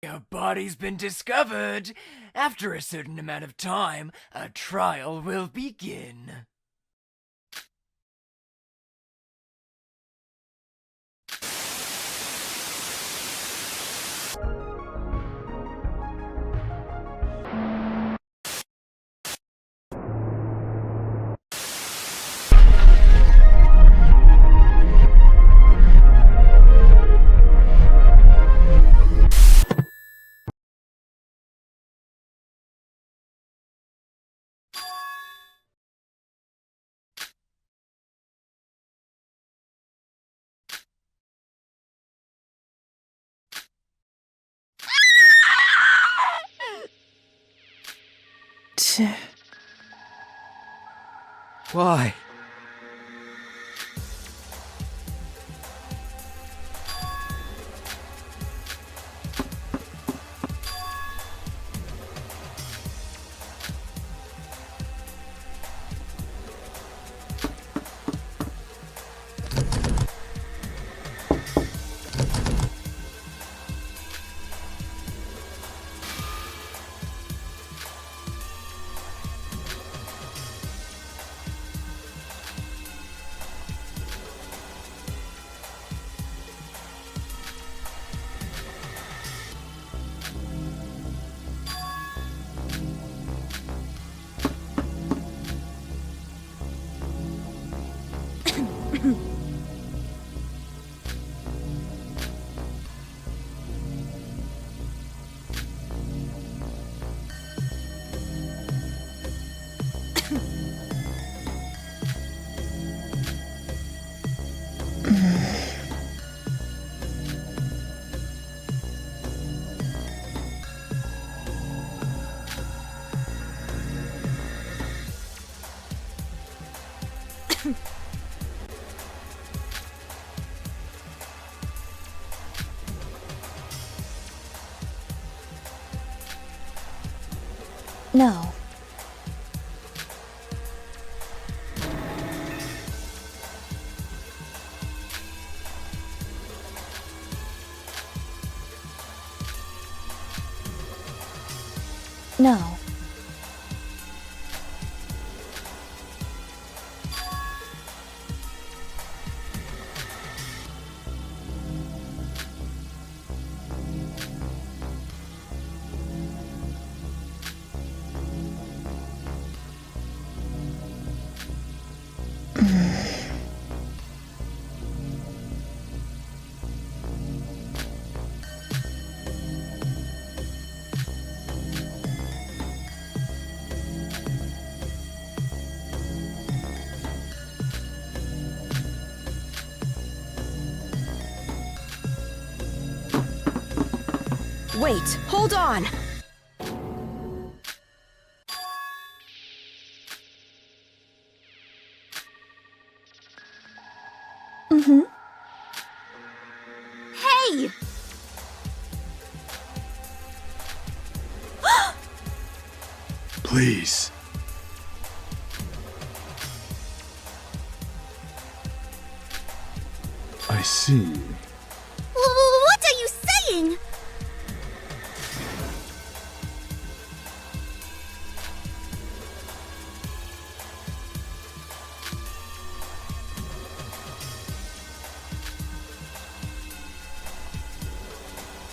A body's been discovered. After a certain amount of time, a trial will begin. Why? No. No. Wait, hold on! Mm-hmm. Hey! Please. I see. What are you saying?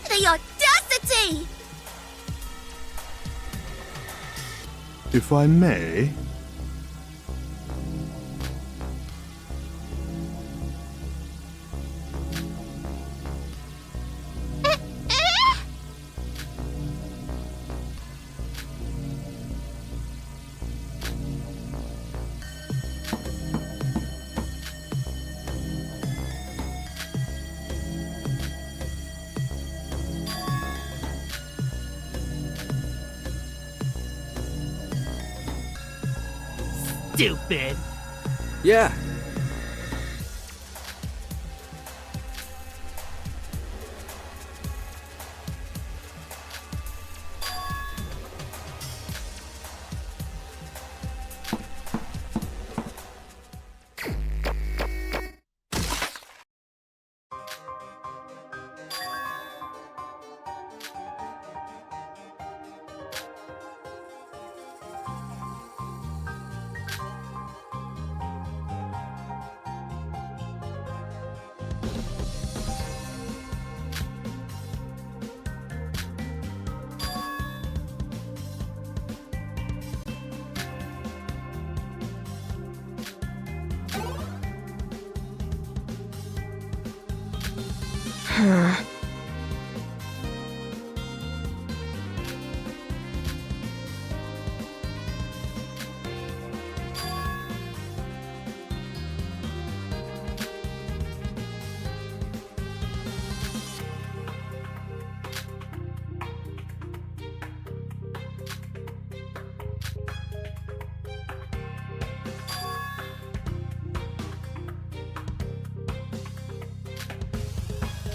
The audacity! If I may... Stupid. Yeah.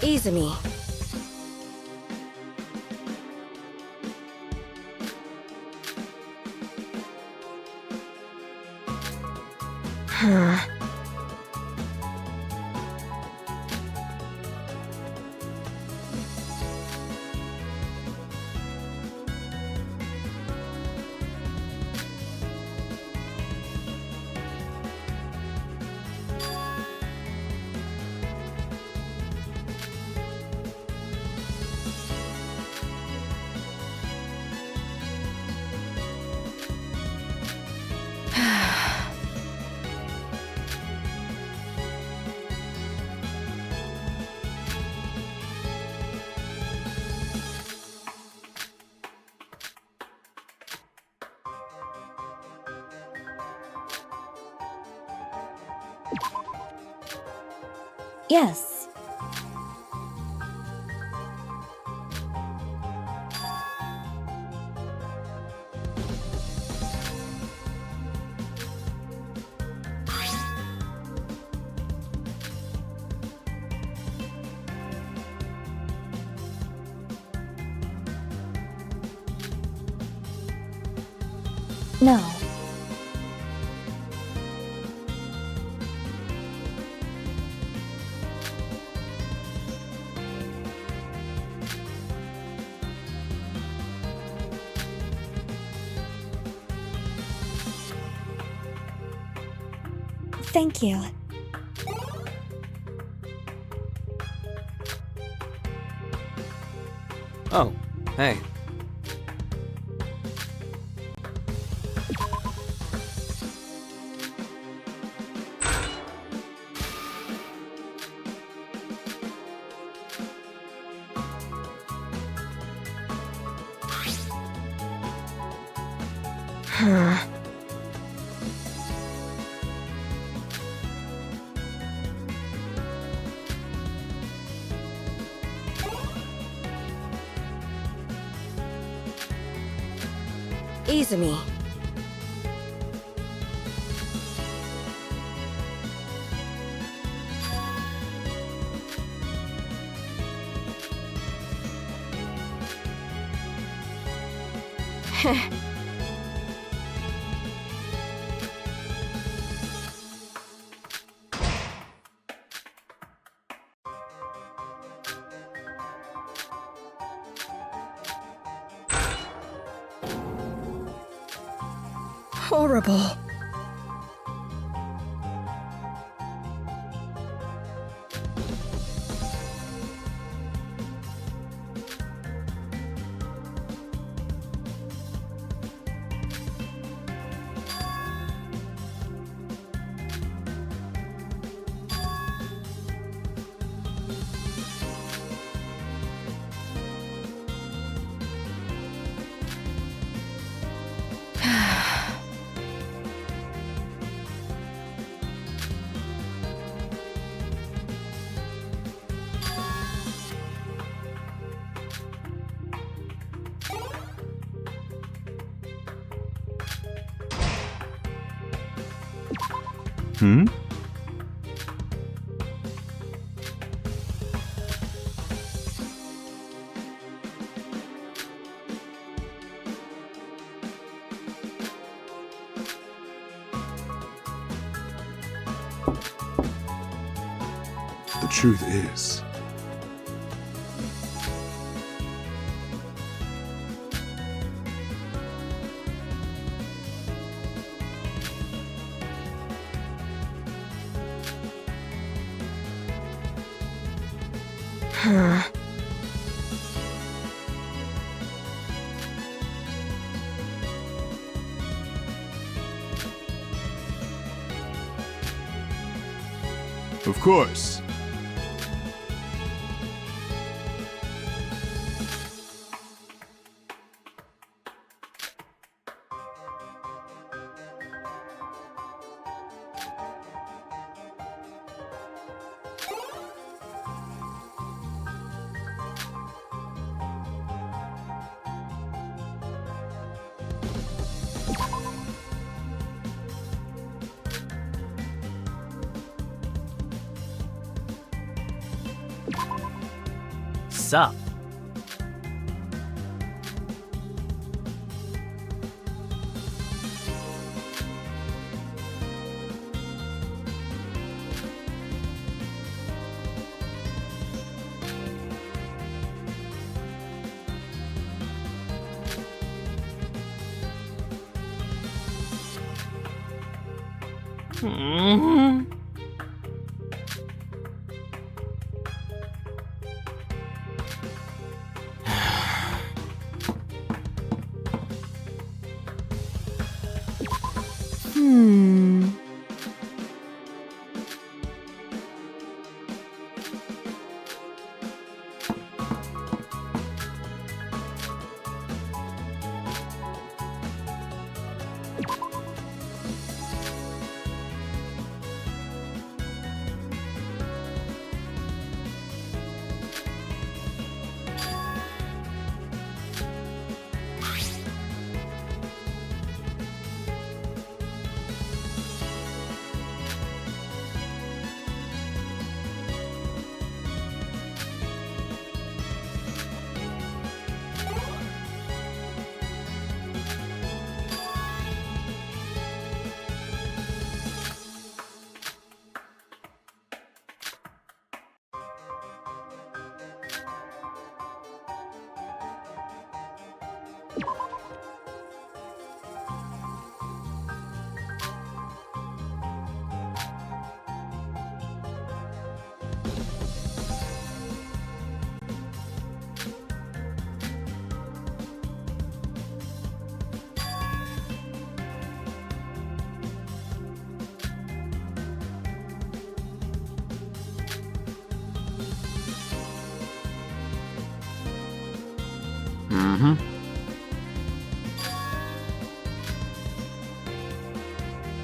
Izumi. Yes. No. Thank you. Oh, hey. Izumi. Horrible. Hmm? The truth is, of course. this up.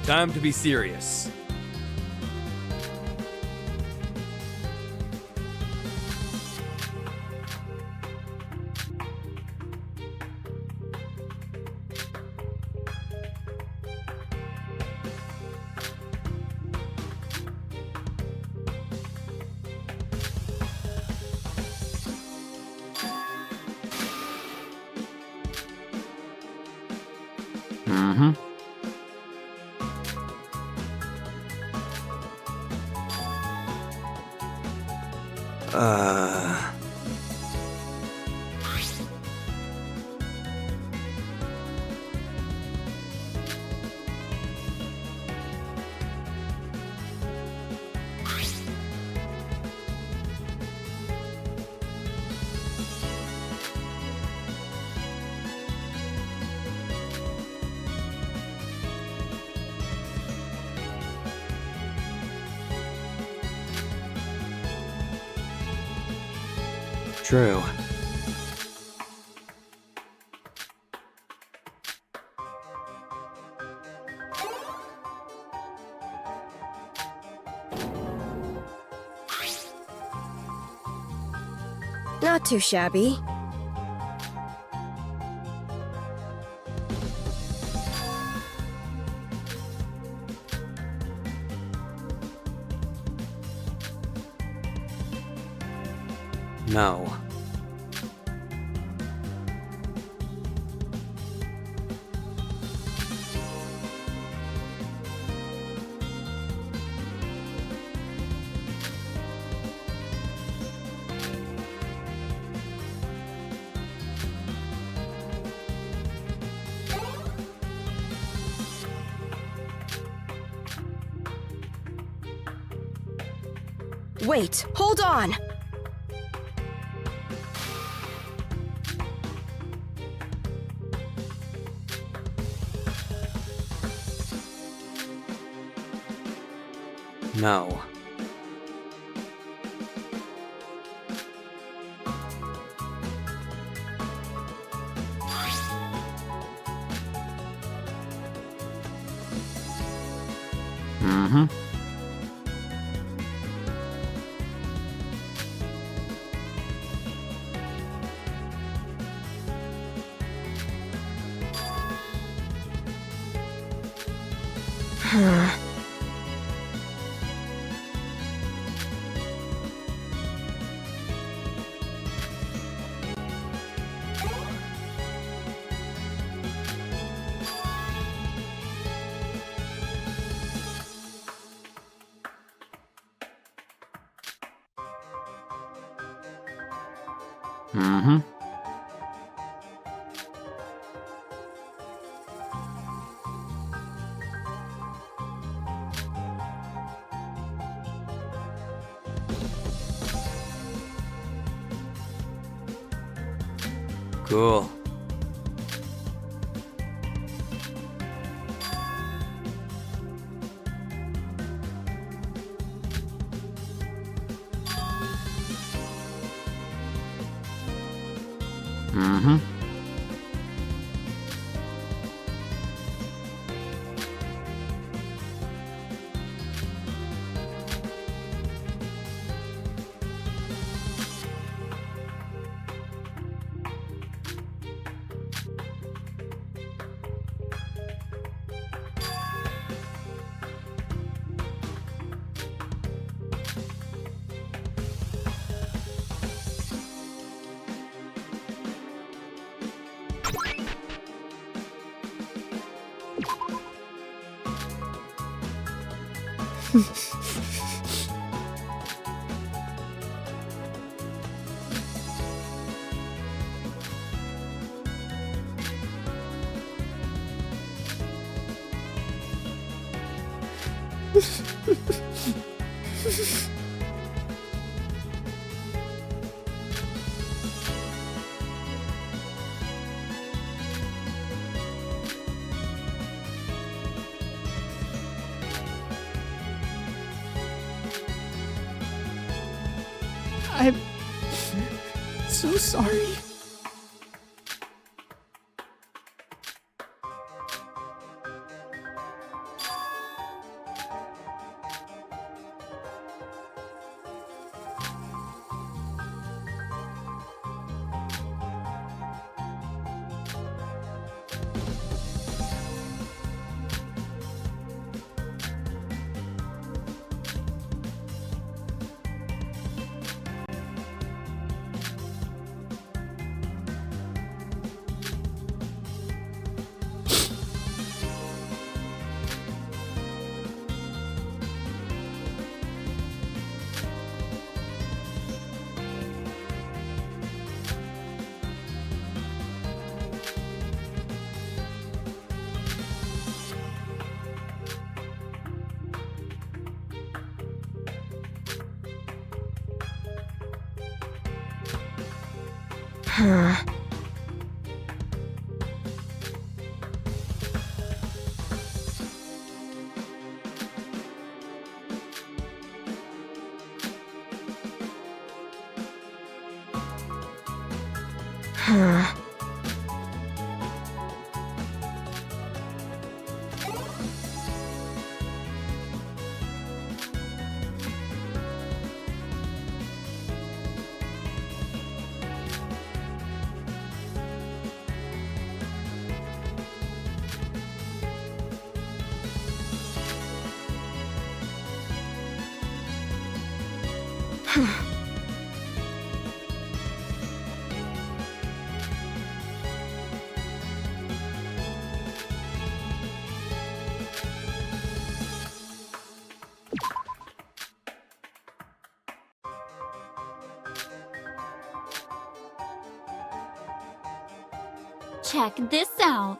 Time to be serious. True. Not too shabby. No. Wait, hold on! No. Mm-hmm. Cool. Mm-hmm. I'm so sorry. Huh. Huh. Check this out.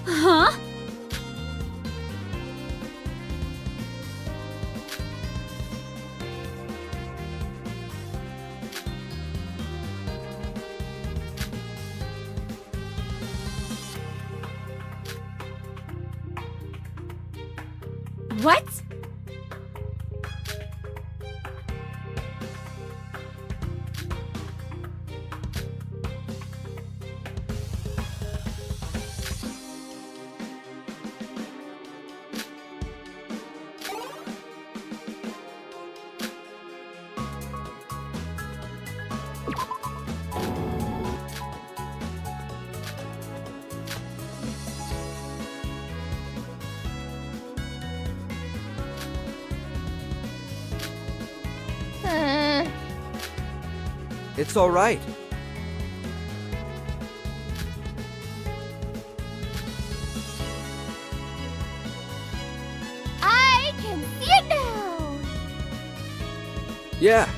Huh? It's all right. I can see it now! Yeah.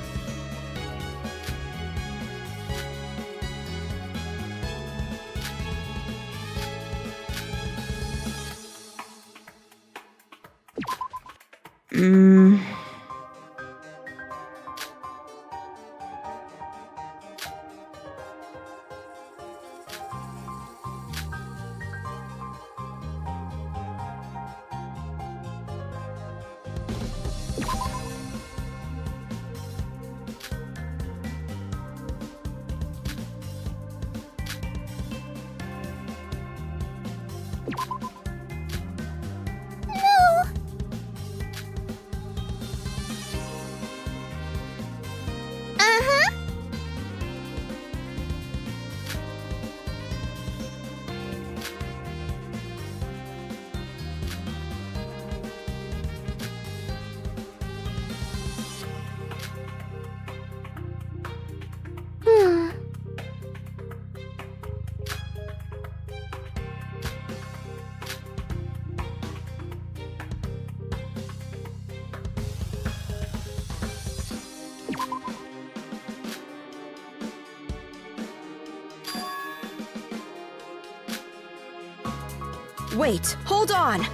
Uh-huh. Hmm. Wait, hold on!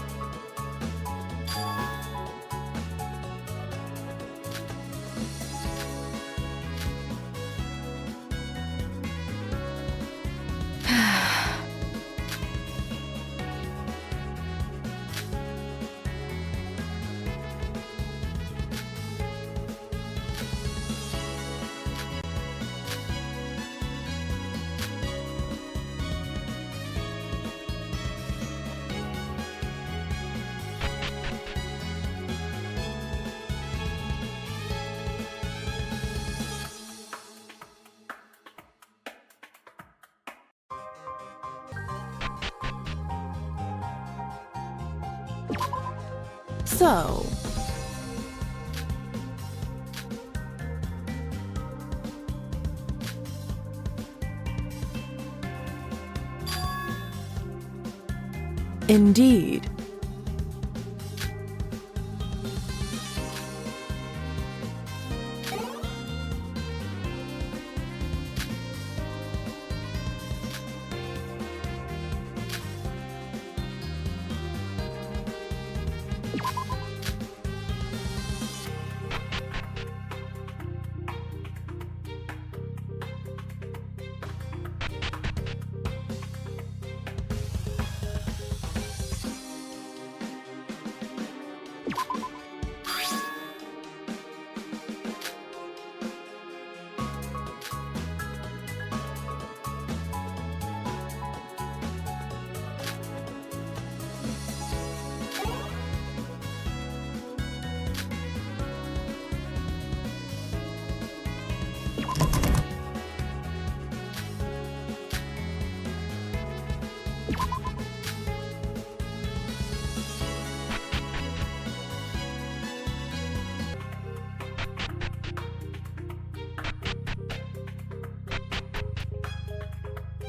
So, indeed.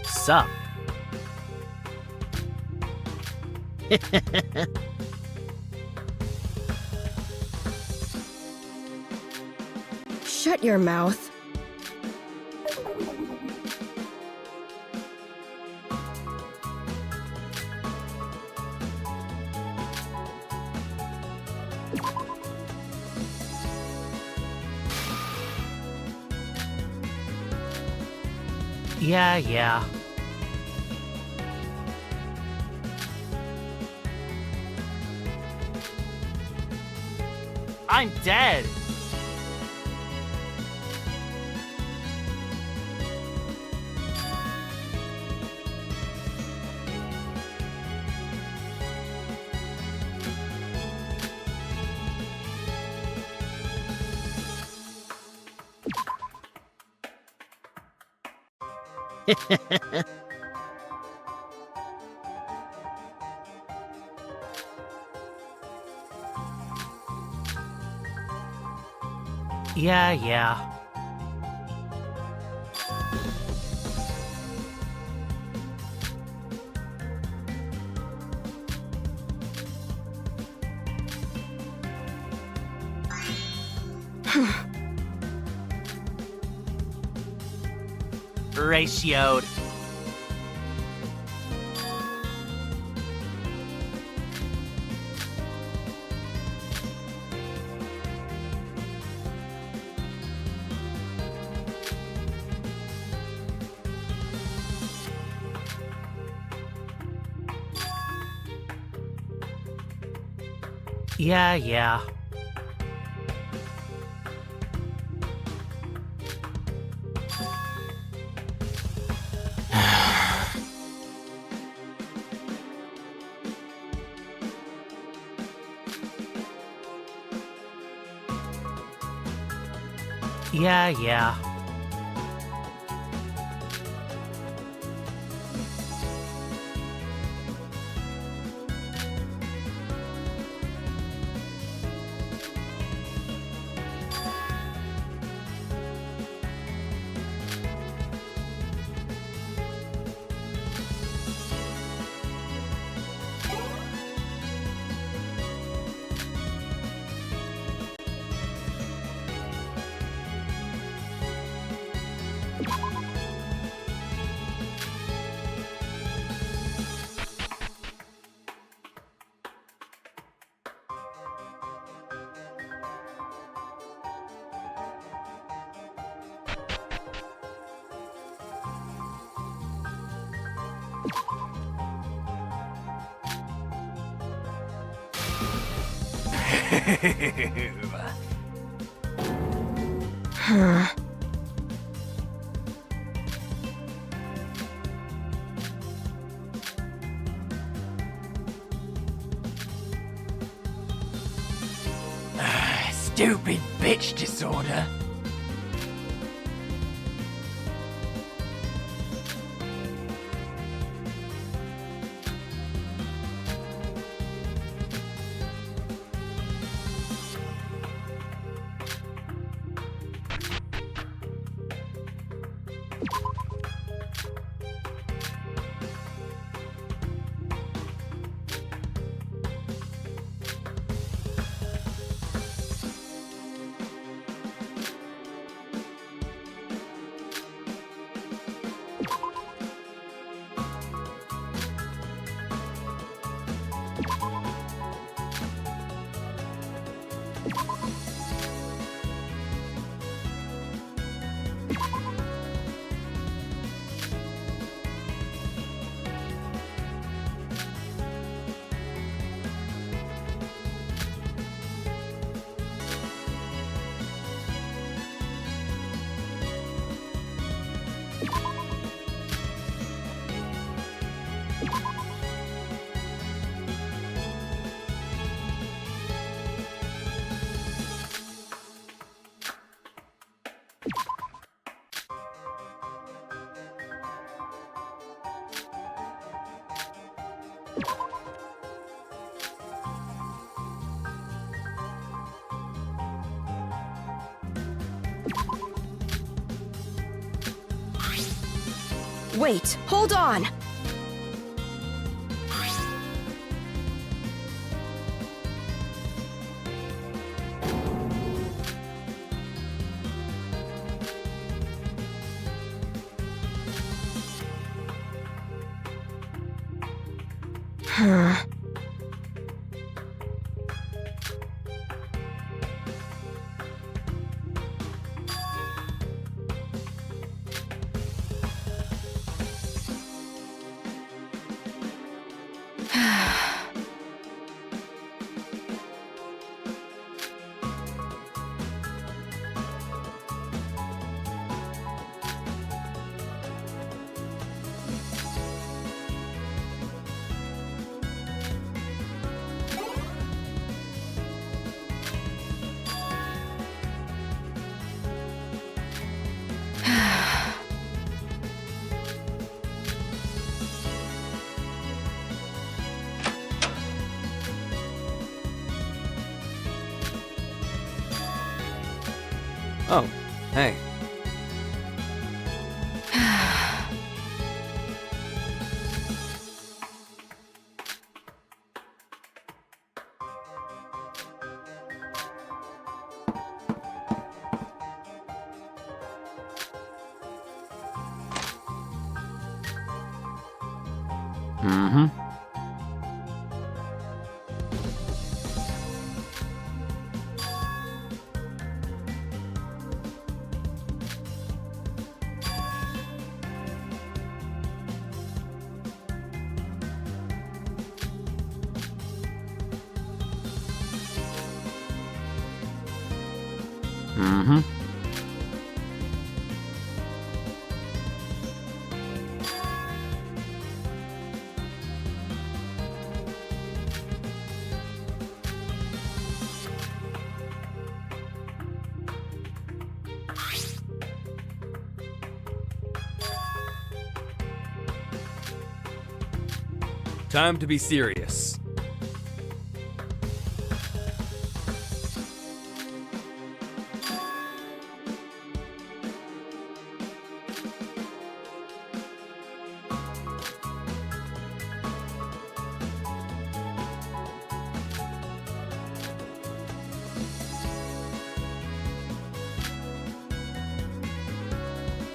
Sup? Shut your mouth. Yeah. I'm dead! Yeah. Ratioed. Yeah. Yeah. Stupid bitch disorder. Wait, hold on! Oh, hey. Mm-hmm. Mm-hmm. Time to be serious.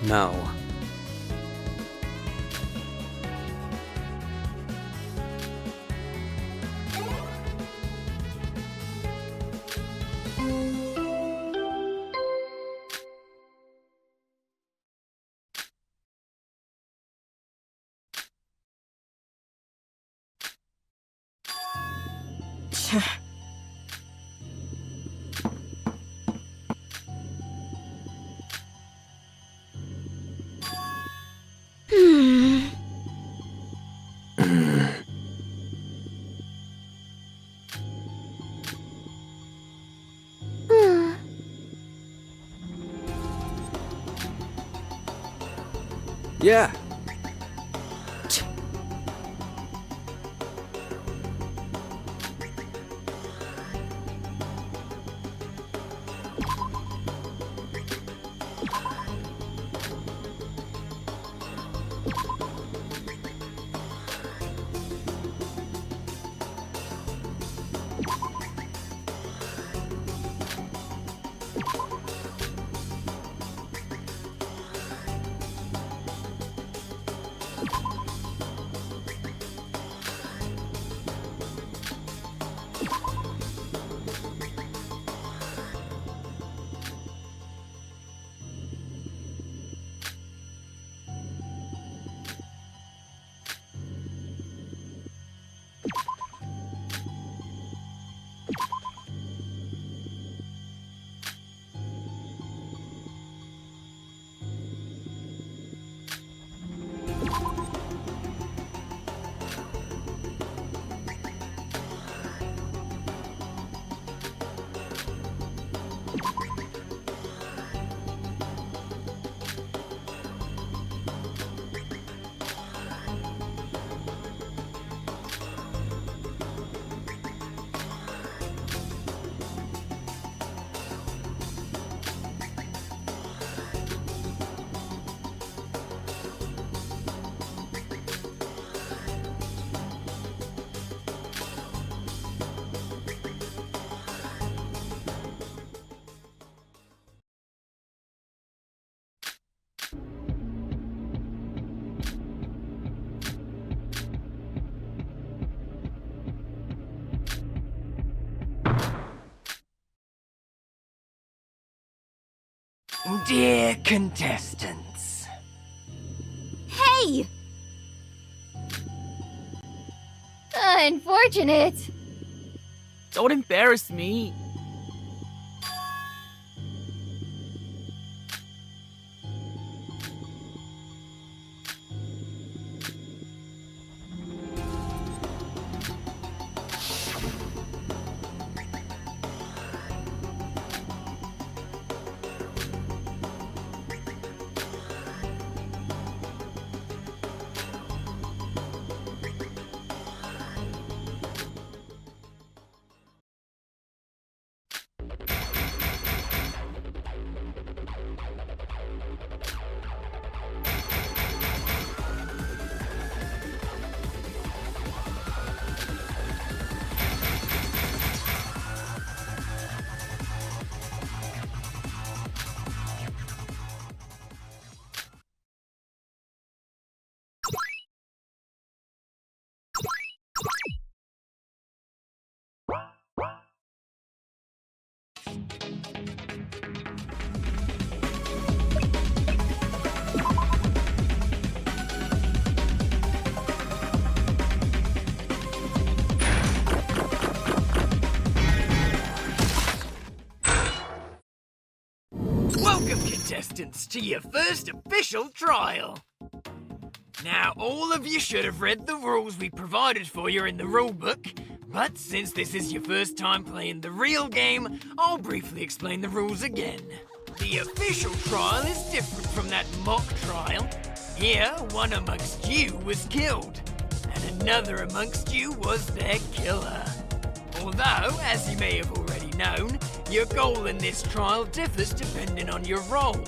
No. Yeah. Dear contestants, Hey! Unfortunate. Don't embarrass me. Welcome, contestants, to your first official trial. Now, all of you should have read the rules we provided for you in the rulebook, but since this is your first time playing the real game, I'll briefly explain the rules again. The official trial is different from that mock trial. Here, one amongst you was killed, and another amongst you was their killer. Although, as you may have already known, your goal in this trial differs depending on your role.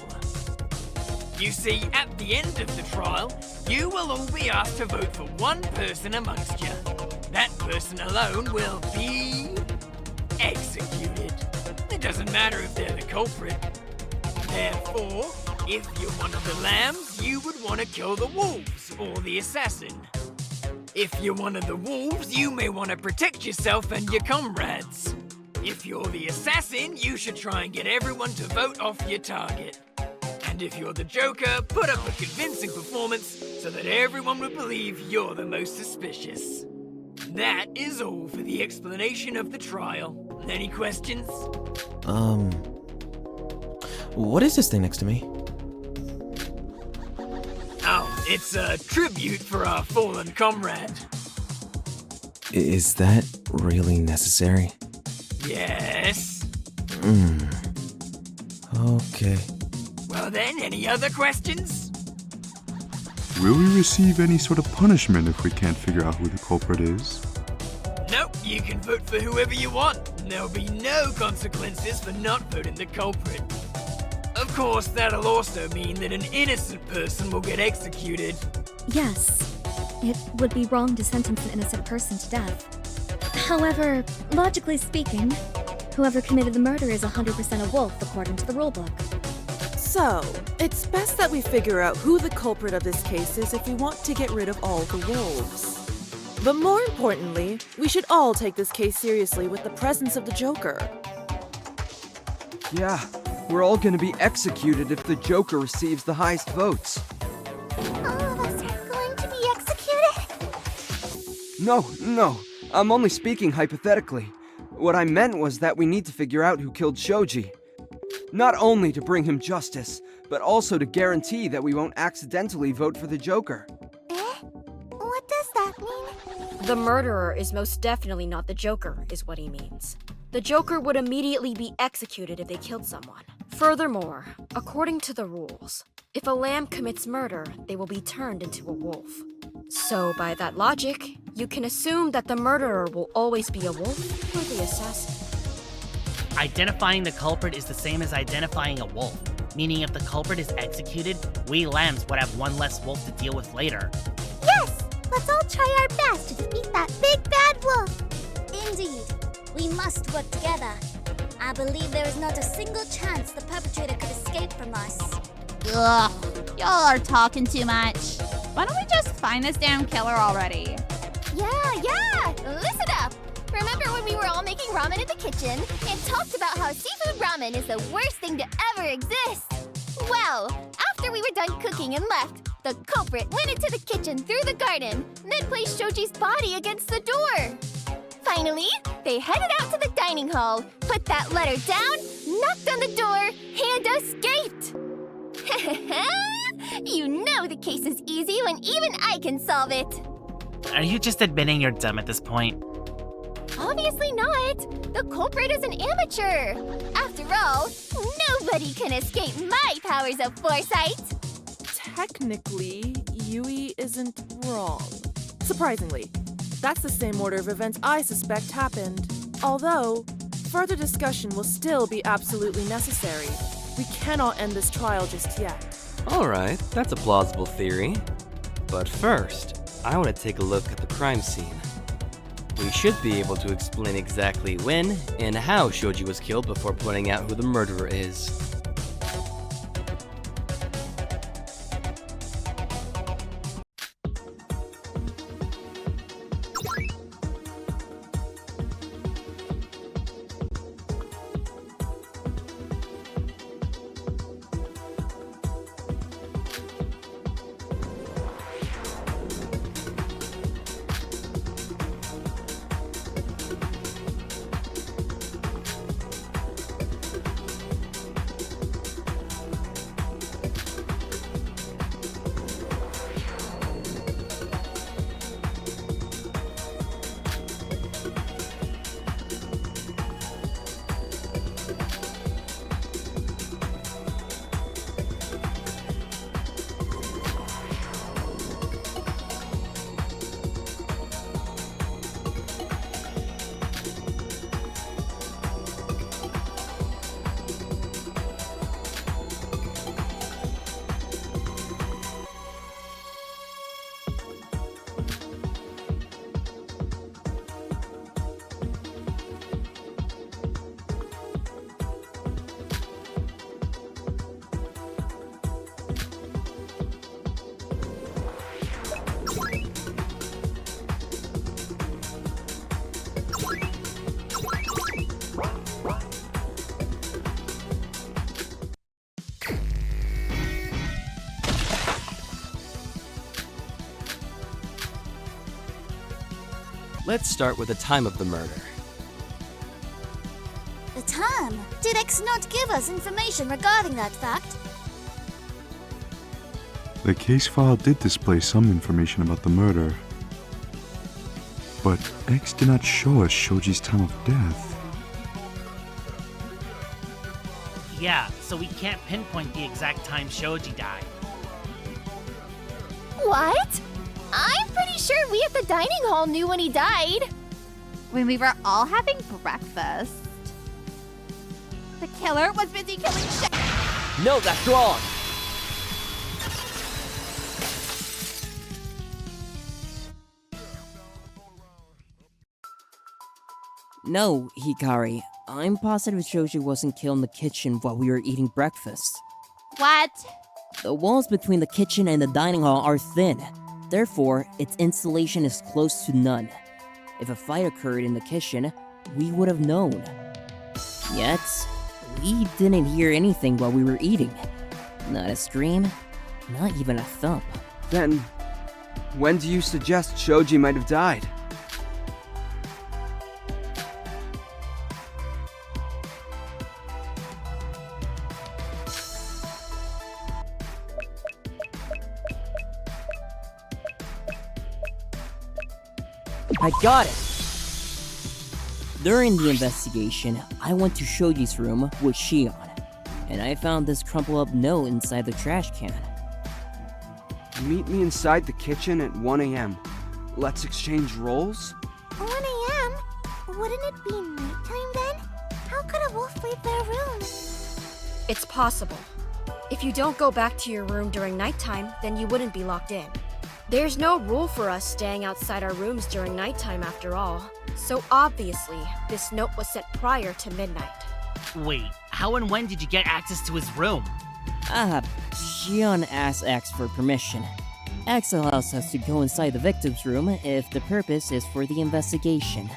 You see, at the end of the trial, you will all be asked to vote for one person amongst you. That person alone will be executed. It doesn't matter if they're the culprit. Therefore, if you're one of the lambs, you would want to kill the wolves or the assassin. If you're one of the wolves, you may want to protect yourself and your comrades. If you're the assassin, you should try and get everyone to vote off your target. And if you're the Joker, put up a convincing performance so that everyone would believe you're the most suspicious. That is all for the explanation of the trial. Any questions? What is this thing next to me? Oh, it's a tribute for our fallen comrade. Is that really necessary? Yes. Okay. Well then, any other questions? Will we receive any sort of punishment if we can't figure out who the culprit is? Nope, you can vote for whoever you want. There'll be no consequences for not voting the culprit. Of course, that'll also mean that an innocent person will get executed. Yes, it would be wrong to sentence an innocent person to death. However, logically speaking, whoever committed the murder is 100% a wolf according to the rulebook. So, it's best that we figure out who the culprit of this case is if we want to get rid of all the wolves. But more importantly, we should all take this case seriously with the presence of the Joker. Yeah, we're all gonna be executed if the Joker receives the highest votes. All of us are going to be executed? No, I'm only speaking hypothetically. What I meant was that we need to figure out who killed Shoji. Not only to bring him justice, but also to guarantee that we won't accidentally vote for the Joker. What does that mean? The murderer is most definitely not the Joker, is what he means. The Joker would immediately be executed if they killed someone. Furthermore, according to the rules, if a lamb commits murder, they will be turned into a wolf. So, by that logic, you can assume that the murderer will always be a wolf or the assassin. Identifying the culprit is the same as identifying a wolf, meaning if the culprit is executed, we lambs would have one less wolf to deal with later. Yes! Let's all try our best to defeat that big bad wolf! Indeed. We must work together. I believe there is not a single chance the perpetrator could escape from us. Ugh, y'all are talking too much. Why don't we just find this damn killer already? Yeah! Listen up! Remember when we were all making ramen in the kitchen and talked about how seafood ramen is the worst thing to ever exist? Well, after we were done cooking and left, the culprit went into the kitchen through the garden, then placed Shoji's body against the door. Finally, they headed out to the dining hall, put that letter down, knocked on the door, and escaped! You know the case is easy when even I can solve it! Are you just admitting you're dumb at this point? Obviously not! The culprit is an amateur! After all, nobody can escape my powers of foresight! Technically, Yui isn't wrong. Surprisingly, that's the same order of events I suspect happened. Although, further discussion will still be absolutely necessary. We cannot end this trial just yet. Alright, that's a plausible theory. But first, I want to take a look at the crime scene. We should be able to explain exactly when and how Shoji was killed before pointing out who the murderer is. Let's start with the time of the murder. The time? Did X not give us information regarding that fact? The case file did display some information about the murder, but X did not show us Shoji's time of death. Yeah, so we can't pinpoint the exact time Shoji died. What? I'm pretty sure we at the dining hall knew when he died. When we were all having breakfast. The killer was busy killing No, that's wrong! No, Hikari. I'm positive Shoji wasn't killed in the kitchen while we were eating breakfast. What? The walls between the kitchen and the dining hall are thin. Therefore, its insulation is close to none. If a fight occurred in the kitchen, we would have known. Yet, we didn't hear anything while we were eating. Not a scream, not even a thump. Then, when do you suggest Shoji might have died? I got it! During the investigation, I went to Shoji's room with Shion, and I found this crumpled up note inside the trash can. Meet me inside the kitchen at 1 a.m. Let's exchange roles? 1 a.m.? Wouldn't it be nighttime then? How could a wolf leave their room? It's possible. If you don't go back to your room during nighttime, then you wouldn't be locked in. There's no rule for us staying outside our rooms during nighttime after all. So obviously, this note was sent prior to midnight. Wait, how and when did you get access to his room? Shion asked X for permission. X allows us to go inside the victim's room if the purpose is for the investigation.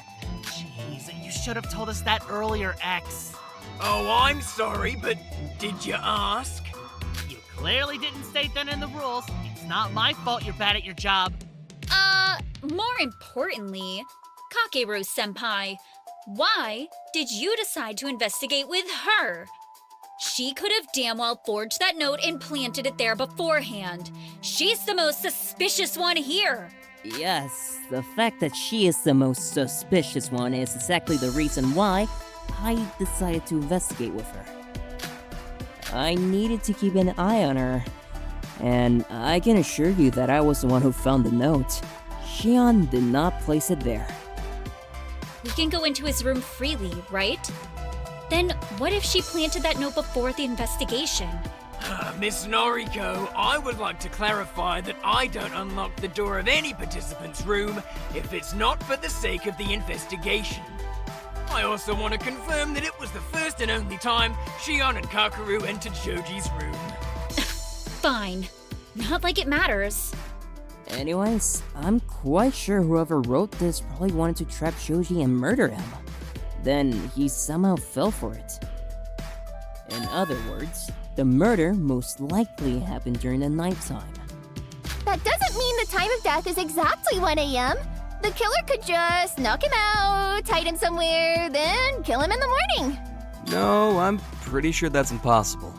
Jeez, you should have told us that earlier, X. Oh, I'm sorry, but did you ask? You clearly didn't state that in the rules. It's not my fault you're bad at your job. More importantly, Kakeru-senpai, why did you decide to investigate with her? She could have damn well forged that note and planted it there beforehand. She's the most suspicious one here. Yes, the fact that she is the most suspicious one is exactly the reason why I decided to investigate with her. I needed to keep an eye on her, and I can assure you that I was the one who found the note. Shion did not place it there. We can go into his room freely, right? Then what if she planted that note before the investigation? Miss Noriko, I would like to clarify that I don't unlock the door of any participant's room if it's not for the sake of the investigation. I also want to confirm that it was the first and only time Shion and Kakeru entered Shoji's room. Fine. Not like it matters. Anyways, I'm quite sure whoever wrote this probably wanted to trap Shoji and murder him. Then he somehow fell for it. In other words, the murder most likely happened during the nighttime. That doesn't mean the time of death is exactly 1 a.m. The killer could just knock him out, hide him somewhere, then kill him in the morning. No, I'm pretty sure that's impossible.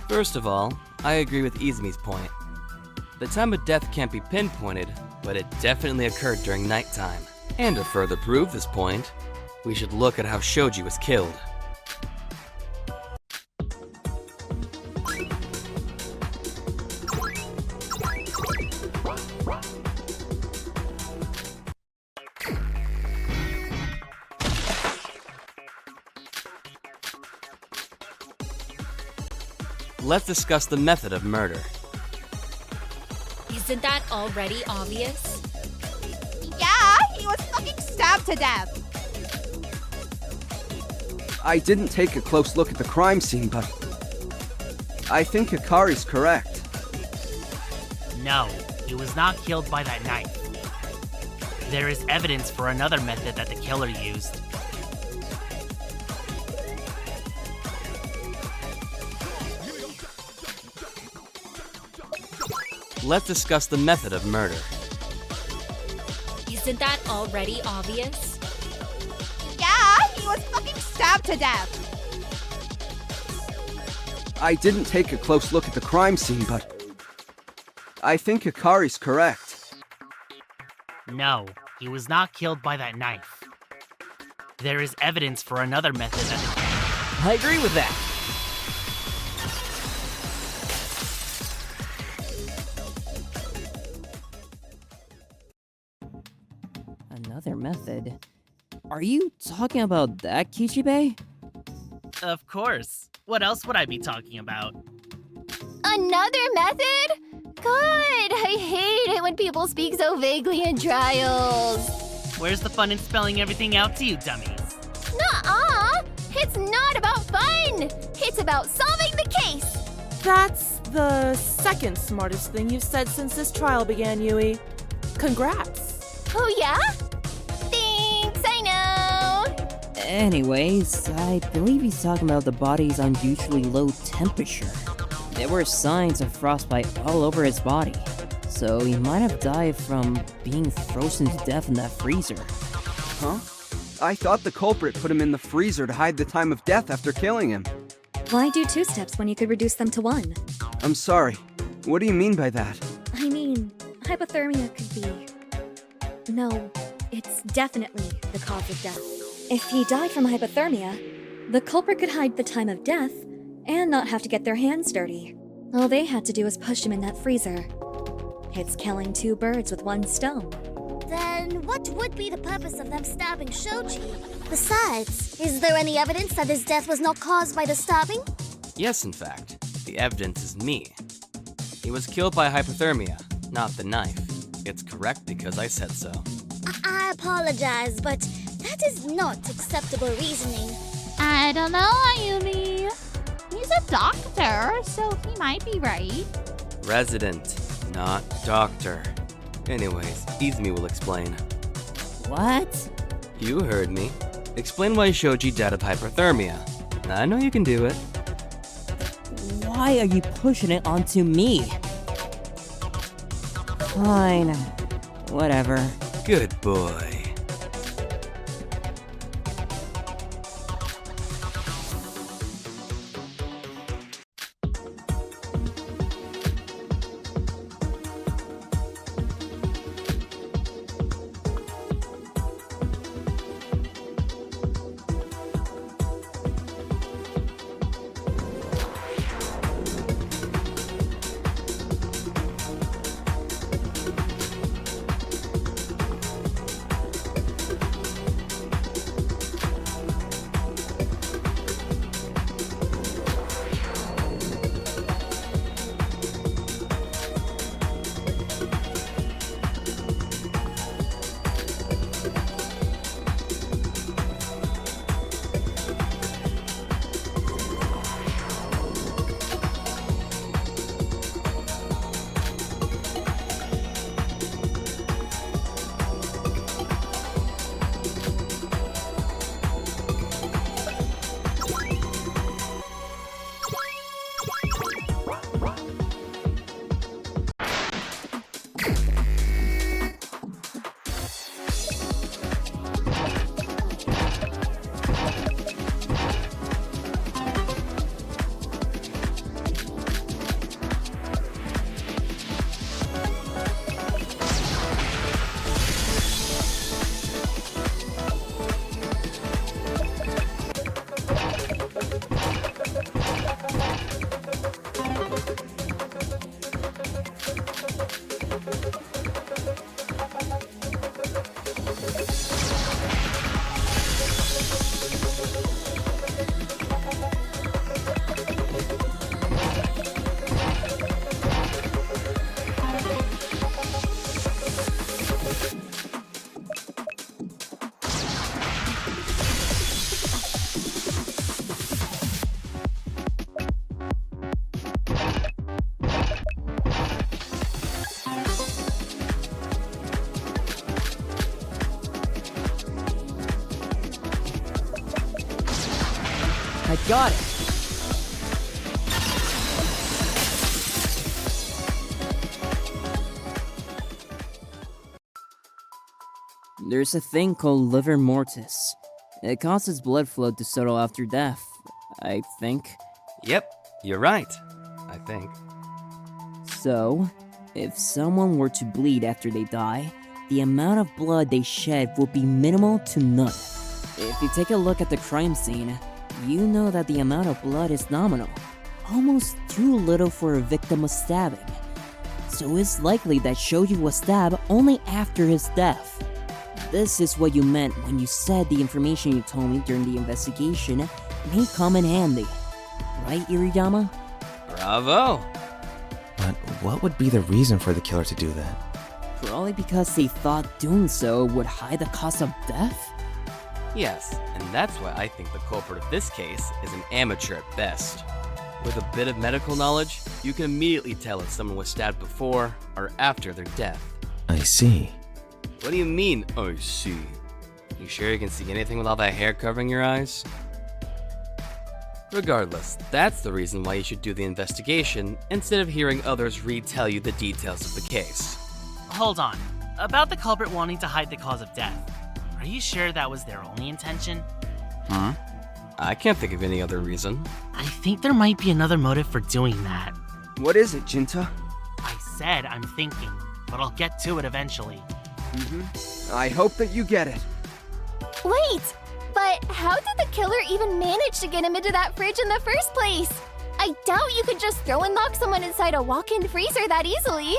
First of all, I agree with Izumi's point. The time of death can't be pinpointed, but it definitely occurred during nighttime. And to further prove this point, we should look at how Shoji was killed. Let's discuss the method of murder. Isn't that already obvious? Yeah, he was fucking stabbed to death. I didn't take a close look at the crime scene, but I think Hikari's correct. No, he was not killed by that knife. There is evidence for another method that the killer used. Let's discuss the method of murder. Isn't that already obvious? Yeah, he was fucking stabbed to death. I didn't take a close look at the crime scene, but I think Hikari's correct. No, he was not killed by that knife. There is evidence for another method that... I agree with that. Another method? Are you talking about that, Kichibe? Of course. What else would I be talking about? Another method? God, I hate it when people speak so vaguely in trials. Where's the fun in spelling everything out to you, dummies? Nuh-uh! It's not about fun! It's about solving the case! That's the second smartest thing you've said since this trial began, Yui. Congrats. Oh yeah? Thanks, I know! Anyways, I believe he's talking about the body's unusually low temperature. There were signs of frostbite all over his body, so he might have died from being frozen to death in that freezer. Huh? I thought the culprit put him in the freezer to hide the time of death after killing him. Why do 2 steps when you could reduce them to 1? I'm sorry. What do you mean by that? I mean, hypothermia could be... No, it's definitely the cause of death. If he died from hypothermia, the culprit could hide the time of death and not have to get their hands dirty. All they had to do was push him in that freezer. It's killing 2 birds with 1 stone. Then what would be the purpose of them stabbing Shoji? Besides, is there any evidence that his death was not caused by the stabbing? Yes, in fact. The evidence is me. He was killed by hypothermia, not the knife. It's correct because I said so. I apologize, but that is not acceptable reasoning. I don't know, Ayumi. He's a doctor, so he might be right. Resident, not doctor. Anyways, Izumi will explain. What? You heard me. Explain why Shoji died of hypothermia. I know you can do it. Why are you pushing it onto me? Fine. Whatever. Good boy. I got it! There's a thing called livor mortis. It causes blood flow to settle after death, I think. Yep, you're right. I think. So, if someone were to bleed after they die, the amount of blood they shed will be minimal to none. If you take a look at the crime scene, you know that the amount of blood is nominal, almost too little for a victim of stabbing. So it's likely that Shoji was stabbed only after his death. This is what you meant when you said the information you told me during the investigation may come in handy. Right, Iriyama? Bravo! But what would be the reason for the killer to do that? Probably because they thought doing so would hide the cause of death? Yes, and that's why I think the culprit of this case is an amateur at best. With a bit of medical knowledge, you can immediately tell if someone was stabbed before or after their death. I see. What do you mean, I see? You sure you can see anything with all that hair covering your eyes? Regardless, that's the reason why you should do the investigation instead of hearing others retell you the details of the case. Hold on. About the culprit wanting to hide the cause of death. Are you sure that was their only intention? I can't think of any other reason. I think there might be another motive for doing that. What is it, Jinta? I said I'm thinking, but I'll get to it eventually. I hope that you get it. Wait! But how did the killer even manage to get him into that fridge in the first place? I doubt you could just throw and lock someone inside a walk-in freezer that easily.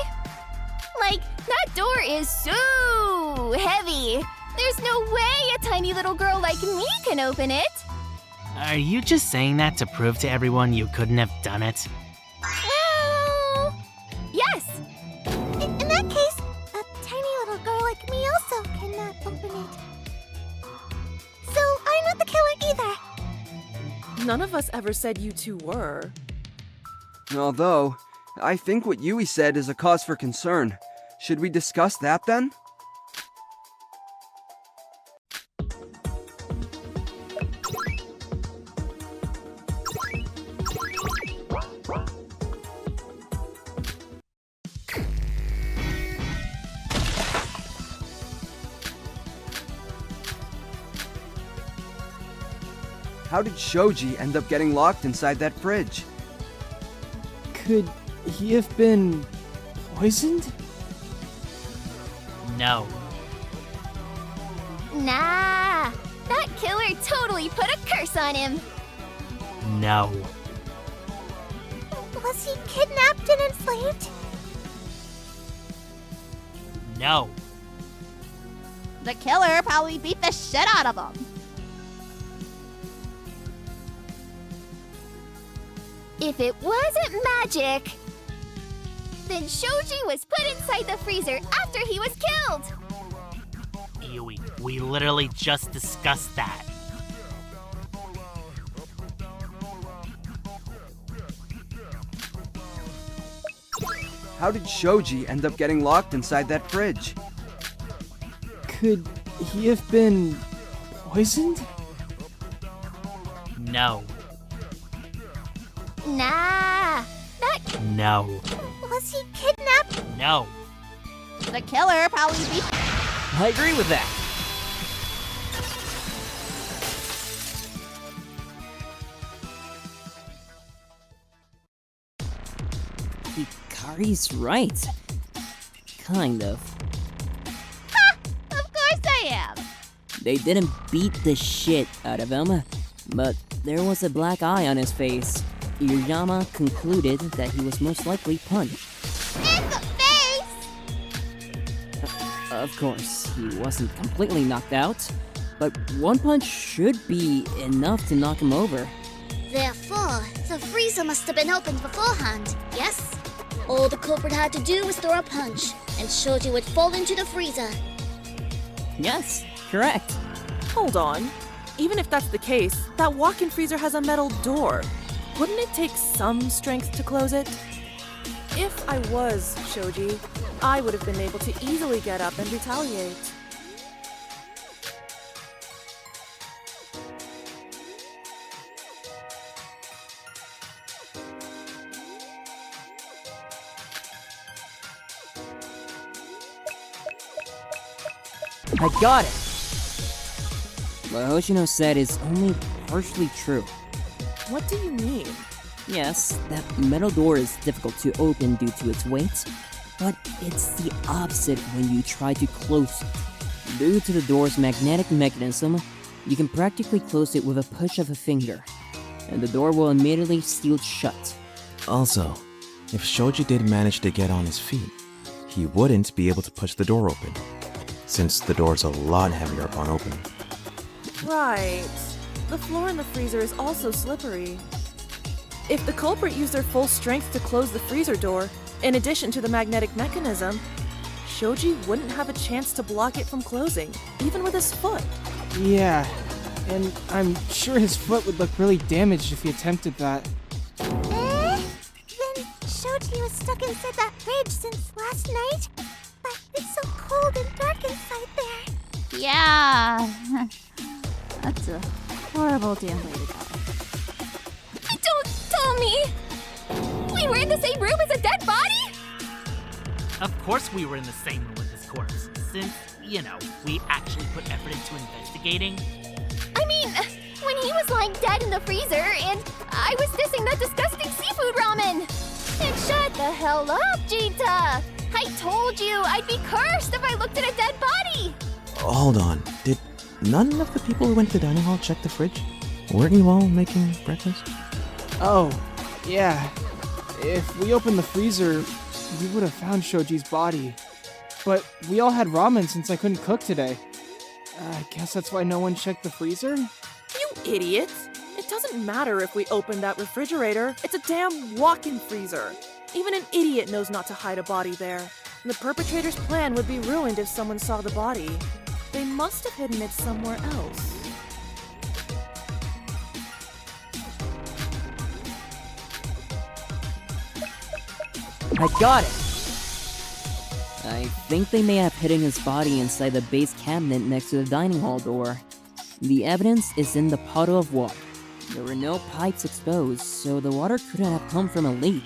Like, that door is so heavy. There's no way a tiny little girl like me can open it. Are you just saying that to prove to everyone you couldn't have done it? Well, yes. In that case, a tiny little girl like me also cannot open it. So I'm not the killer either. None of us ever said you two were. Although, I think what Yui said is a cause for concern. Should we discuss that then? How did Shoji end up getting locked inside that fridge? Could he have been poisoned? No. Nah. That killer totally put a curse on him. No. Was he kidnapped and enslaved? No. The killer probably beat the shit out of him. If it wasn't magic, then Shoji was put inside the freezer after he was killed. Yui, we literally just discussed that. How did Shoji end up getting locked inside that fridge? Could he have been poisoned? No. Nah. No. Was he kidnapped? No. The killer probably beat. I agree with that. Hikari's right. Kind of. Ha! Of course I am. They didn't beat the shit out of him, but there was a black eye on his face. Iriyama concluded that he was most likely punched. In the face! Of course, he wasn't completely knocked out, but one punch should be enough to knock him over. Therefore, the freezer must have been opened beforehand, yes? All the culprit had to do was throw a punch, and Shoji would fall into the freezer. Yes, correct. Hold on. Even if that's the case, that walk-in freezer has a metal door. Wouldn't it take some strength to close it? If I was Shoji, I would have been able to easily get up and retaliate. I got it! What Hoshino said is only partially true. What do you mean? Yes, that metal door is difficult to open due to its weight, but it's the opposite when you try to close it. Due to the door's magnetic mechanism, you can practically close it with a push of a finger, and the door will immediately seal shut. Also, if Shoji did manage to get on his feet, he wouldn't be able to push the door open, since the door's a lot heavier upon opening. Right. The floor in the freezer is also slippery. If the culprit used their full strength to close the freezer door, in addition to the magnetic mechanism, Shoji wouldn't have a chance to block it from closing, even with his foot. Yeah, and I'm sure his foot would look really damaged if he attempted that. Then Shoji was stuck inside that fridge since last night? But it's so cold and dark inside there. Yeah. That's a horrible damn way to go. Don't tell me! We were in the same room as a dead body? Of course we were in the same room with his corpse, since, you know, we actually put effort into investigating. I mean, when he was lying dead in the freezer and I was dissing that disgusting seafood ramen! And shut the hell up, Jita! I told you I'd be cursed if I looked at a dead body! Hold on, did none of the people who went to the dining hall check the fridge? Weren't you all making breakfast? Oh, yeah. If we opened the freezer, we would have found Shoji's body. But we all had ramen since I couldn't cook today. I guess that's why no one checked the freezer? You idiot! It doesn't matter if we open that refrigerator. It's a damn walk-in freezer. Even an idiot knows not to hide a body there. The perpetrator's plan would be ruined if someone saw the body. They must have hidden it somewhere else. I got it! I think they may have hidden his body inside the base cabinet next to the dining hall door. The evidence is in the puddle of water. There were no pipes exposed, so the water couldn't have come from a leak.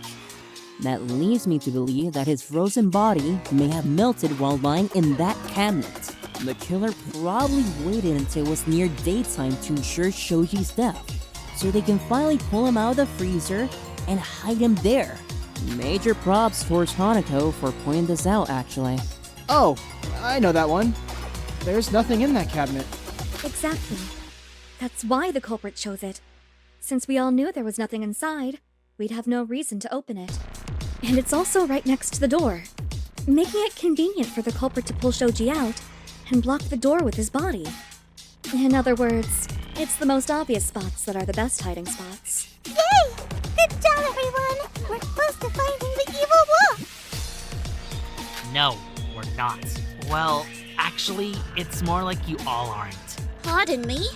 That leads me to believe that his frozen body may have melted while lying in that cabinet. The killer probably waited until it was near daytime to ensure Shoji's death, so they can finally pull him out of the freezer and hide him there. Major props towards Hanako for pointing this out, actually. Oh, I know that one. There's nothing in that cabinet. Exactly. That's why the culprit chose it. Since we all knew there was nothing inside, we'd have no reason to open it. And it's also right next to the door, making it convenient for the culprit to pull Shoji out and block the door with his body. In other words, it's the most obvious spots that are the best hiding spots. Yay! Good job, everyone! We're close to finding the evil wolf! No, we're not. Well, actually, it's more like you all aren't. Pardon me?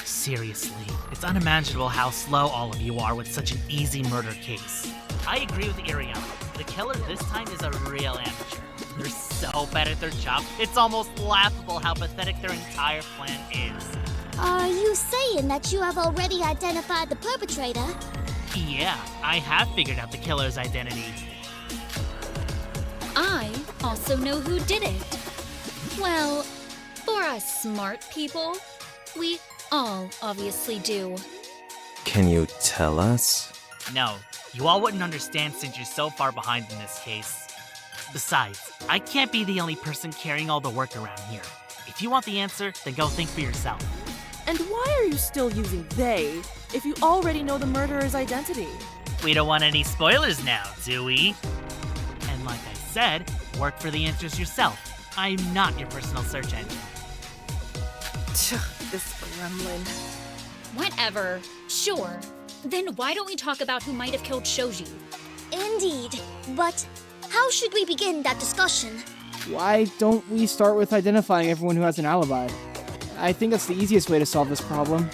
Seriously, it's unimaginable how slow all of you are with such an easy murder case. I agree with Ariel. The killer this time is a real amateur. They're so bad at their job, it's almost laughable how pathetic their entire plan is. Are you saying that you have already identified the perpetrator? Yeah, I have figured out the killer's identity. I also know who did it. Well, for us smart people, we all obviously do. Can you tell us? No, you all wouldn't understand since you're so far behind in this case. Besides, I can't be the only person carrying all the work around here. If you want the answer, then go think for yourself. And why are you still using they if you already know the murderer's identity? We don't want any spoilers now, do we? And like I said, work for the answers yourself. I'm not your personal search engine. This gremlin. Whatever. Sure. Then why don't we talk about who might have killed Shoji? Indeed. But how should we begin that discussion? Why don't we start with identifying everyone who has an alibi? I think that's the easiest way to solve this problem.